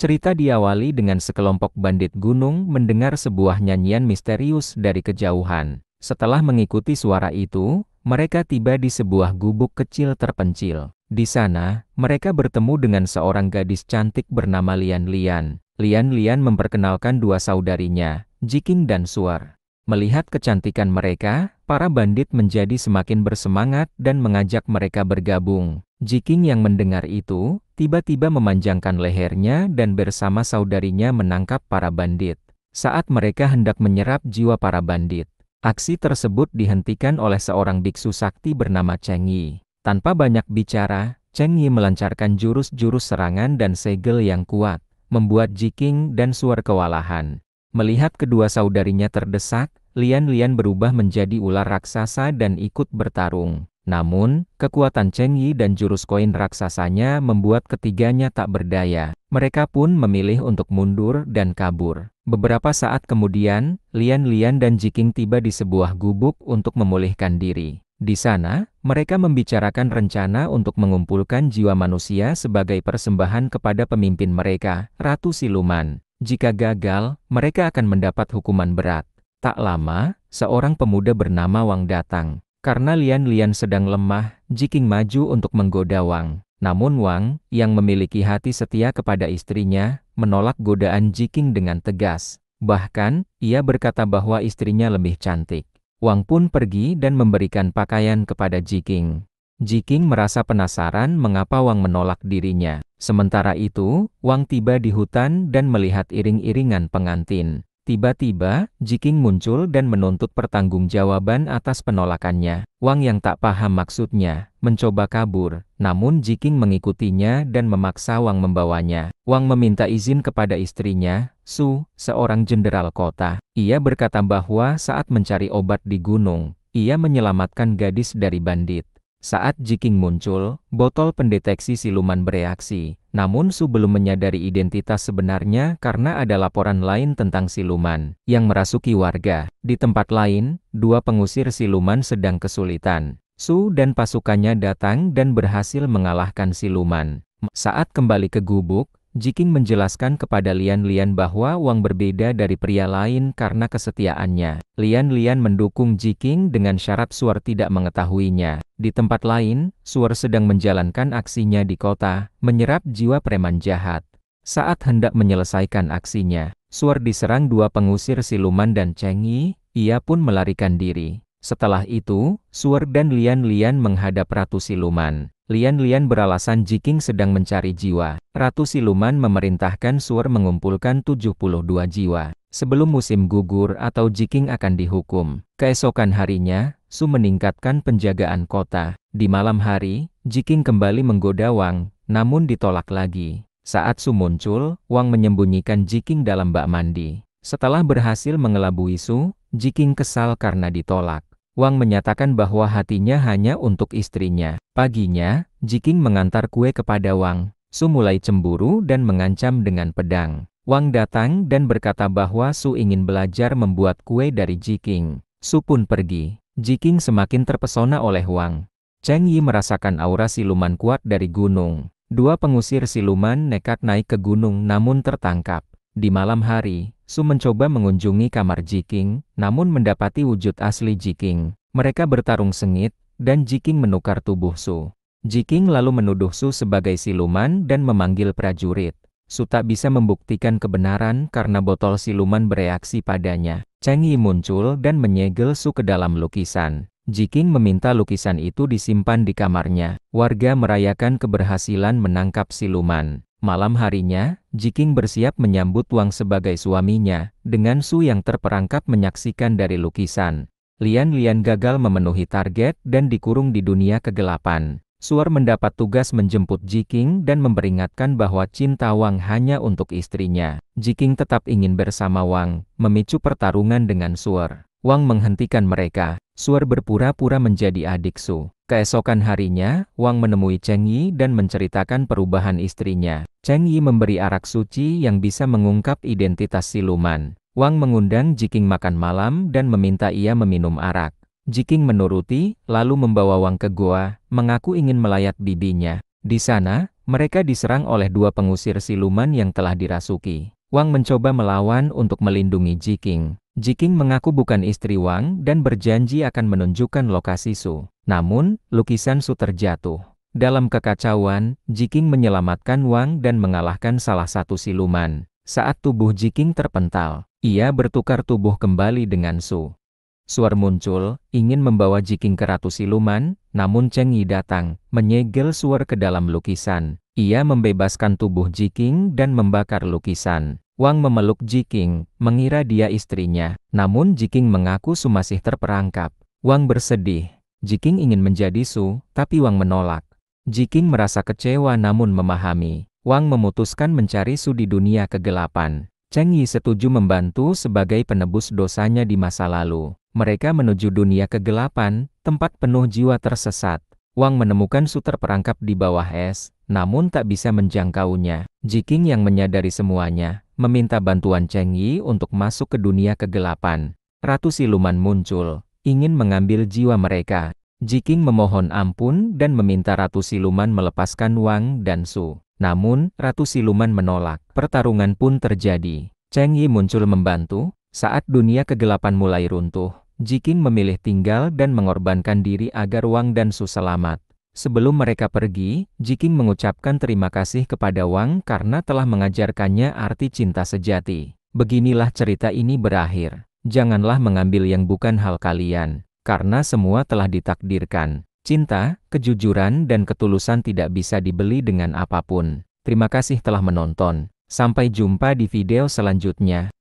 Cerita diawali dengan sekelompok bandit gunung mendengar sebuah nyanyian misterius dari kejauhan. Setelah mengikuti suara itu, mereka tiba di sebuah gubuk kecil terpencil. Di sana, mereka bertemu dengan seorang gadis cantik bernama Lian Lian. Lian Lian memperkenalkan dua saudarinya, Jiking dan Suer. Melihat kecantikan mereka, para bandit menjadi semakin bersemangat dan mengajak mereka bergabung. Jiking yang mendengar itu, tiba-tiba memanjangkan lehernya dan bersama saudarinya menangkap para bandit. Saat mereka hendak menyerap jiwa para bandit, aksi tersebut dihentikan oleh seorang biksu sakti bernama Cheng Yi. Tanpa banyak bicara, Cheng Yi melancarkan jurus-jurus serangan dan segel yang kuat, membuat Jiking dan Suer kewalahan. Melihat kedua saudarinya terdesak, Lian Lian berubah menjadi ular raksasa dan ikut bertarung. Namun, kekuatan Cheng Yi dan jurus koin raksasanya membuat ketiganya tak berdaya. Mereka pun memilih untuk mundur dan kabur. Beberapa saat kemudian, Lian Lian dan Jiking tiba di sebuah gubuk untuk memulihkan diri. Di sana, mereka membicarakan rencana untuk mengumpulkan jiwa manusia sebagai persembahan kepada pemimpin mereka, Ratu Siluman. Jika gagal, mereka akan mendapat hukuman berat. Tak lama, seorang pemuda bernama Wang datang. Karena Lian Lian sedang lemah, Jiking maju untuk menggoda Wang. Namun Wang, yang memiliki hati setia kepada istrinya, menolak godaan Jiking dengan tegas. Bahkan, ia berkata bahwa istrinya lebih cantik. Wang pun pergi dan memberikan pakaian kepada Jiking. Jiking merasa penasaran mengapa Wang menolak dirinya. Sementara itu, Wang tiba di hutan dan melihat iring-iringan pengantin. Tiba-tiba, Jiking muncul dan menuntut pertanggungjawaban atas penolakannya. Wang yang tak paham maksudnya, mencoba kabur, namun Jiking mengikutinya dan memaksa Wang membawanya. Wang meminta izin kepada istrinya, Su, seorang jenderal kota. Ia berkata bahwa saat mencari obat di gunung, ia menyelamatkan gadis dari bandit. Saat Jiking muncul, botol pendeteksi siluman bereaksi. Namun Su belum menyadari identitas sebenarnya karena ada laporan lain tentang siluman yang merasuki warga. Di tempat lain, dua pengusir siluman sedang kesulitan. Su dan pasukannya datang dan berhasil mengalahkan siluman. Saat kembali ke gubuk, Jiking menjelaskan kepada Lian Lian bahwa Wang berbeda dari pria lain karena kesetiaannya. Lian Lian mendukung Jiking dengan syarat Suer tidak mengetahuinya. Di tempat lain, Suer sedang menjalankan aksinya di kota, menyerap jiwa preman jahat. Saat hendak menyelesaikan aksinya, Suer diserang dua pengusir siluman dan Cheng Yi, ia pun melarikan diri. Setelah itu, Suer dan Lian Lian menghadap Ratu Siluman. Lian Lian beralasan Jiking sedang mencari jiwa. Ratu Siluman memerintahkan Suer mengumpulkan 72 jiwa. Sebelum musim gugur atau Jiking akan dihukum. Keesokan harinya, Su meningkatkan penjagaan kota. Di malam hari, Jiking kembali menggoda Wang, namun ditolak lagi. Saat Su muncul, Wang menyembunyikan Jiking dalam bak mandi. Setelah berhasil mengelabui Su, Jiking kesal karena ditolak. Wang menyatakan bahwa hatinya hanya untuk istrinya. Paginya, Jiking mengantar kue kepada Wang. Su mulai cemburu dan mengancam dengan pedang. Wang datang dan berkata bahwa Su ingin belajar membuat kue dari Jiking. Su pun pergi. Jiking semakin terpesona oleh Wang. Cheng Yi merasakan aura siluman kuat dari gunung. Dua pengusir siluman nekat naik ke gunung namun tertangkap. Di malam hari, Su mencoba mengunjungi kamar Jiking, namun mendapati wujud asli Jiking. Mereka bertarung sengit, dan Jiking menukar tubuh Su. Jiking lalu menuduh Su sebagai siluman dan memanggil prajurit. Su tak bisa membuktikan kebenaran karena botol siluman bereaksi padanya. Cheng Yi muncul dan menyegel Su ke dalam lukisan. Jiking meminta lukisan itu disimpan di kamarnya. Warga merayakan keberhasilan menangkap siluman. Malam harinya, Jiking bersiap menyambut Wang sebagai suaminya, dengan Su yang terperangkap menyaksikan dari lukisan. Lian Lian gagal memenuhi target dan dikurung di dunia kegelapan. Suer mendapat tugas menjemput Jiking dan memperingatkan bahwa cinta Wang hanya untuk istrinya. Jiking tetap ingin bersama Wang, memicu pertarungan dengan Suer. Wang menghentikan mereka. Suer berpura-pura menjadi adik Su. Keesokan harinya, Wang menemui Cheng Yi dan menceritakan perubahan istrinya. Cheng Yi memberi arak suci yang bisa mengungkap identitas siluman. Wang mengundang Jiking makan malam dan meminta ia meminum arak. Jiking menuruti, lalu membawa Wang ke goa, mengaku ingin melayat bibinya. Di sana, Mereka diserang oleh dua pengusir siluman yang telah dirasuki. Wang mencoba melawan untuk melindungi Jiking. Jiking mengaku bukan istri Wang dan berjanji akan menunjukkan lokasi Su. Namun, lukisan Su terjatuh. Dalam kekacauan, Jiking menyelamatkan Wang dan mengalahkan salah satu siluman. Saat tubuh Jiking terpental, ia bertukar tubuh kembali dengan Su. Suar muncul, ingin membawa Jiking ke Ratu Siluman, namun Cheng Yi datang, menyegel Suar ke dalam lukisan. Ia membebaskan tubuh Jiking dan membakar lukisan. Wang memeluk Jiking, mengira dia istrinya, namun Jiking mengaku Su masih terperangkap. Wang bersedih. Jiking ingin menjadi Su, tapi Wang menolak. Jiking merasa kecewa namun memahami. Wang memutuskan mencari Su di dunia kegelapan. Cheng Yi setuju membantu sebagai penebus dosanya di masa lalu. Mereka menuju dunia kegelapan, tempat penuh jiwa tersesat. Wang menemukan Su terperangkap di bawah es, namun tak bisa menjangkaunya. Jiking yang menyadari semuanya, meminta bantuan Cheng Yi untuk masuk ke dunia kegelapan. Ratu Siluman muncul, ingin mengambil jiwa mereka. Jiking memohon ampun dan meminta Ratu Siluman melepaskan Wang dan Su. Namun, Ratu Siluman menolak. Pertarungan pun terjadi. Cheng Yi muncul membantu. Saat dunia kegelapan mulai runtuh, Jiking memilih tinggal dan mengorbankan diri agar Wang dan Su selamat. Sebelum mereka pergi, Jiking mengucapkan terima kasih kepada Wang karena telah mengajarkannya arti cinta sejati. Beginilah cerita ini berakhir. Janganlah mengambil yang bukan hal kalian, karena semua telah ditakdirkan. Cinta, kejujuran dan ketulusan tidak bisa dibeli dengan apapun. Terima kasih telah menonton. Sampai jumpa di video selanjutnya.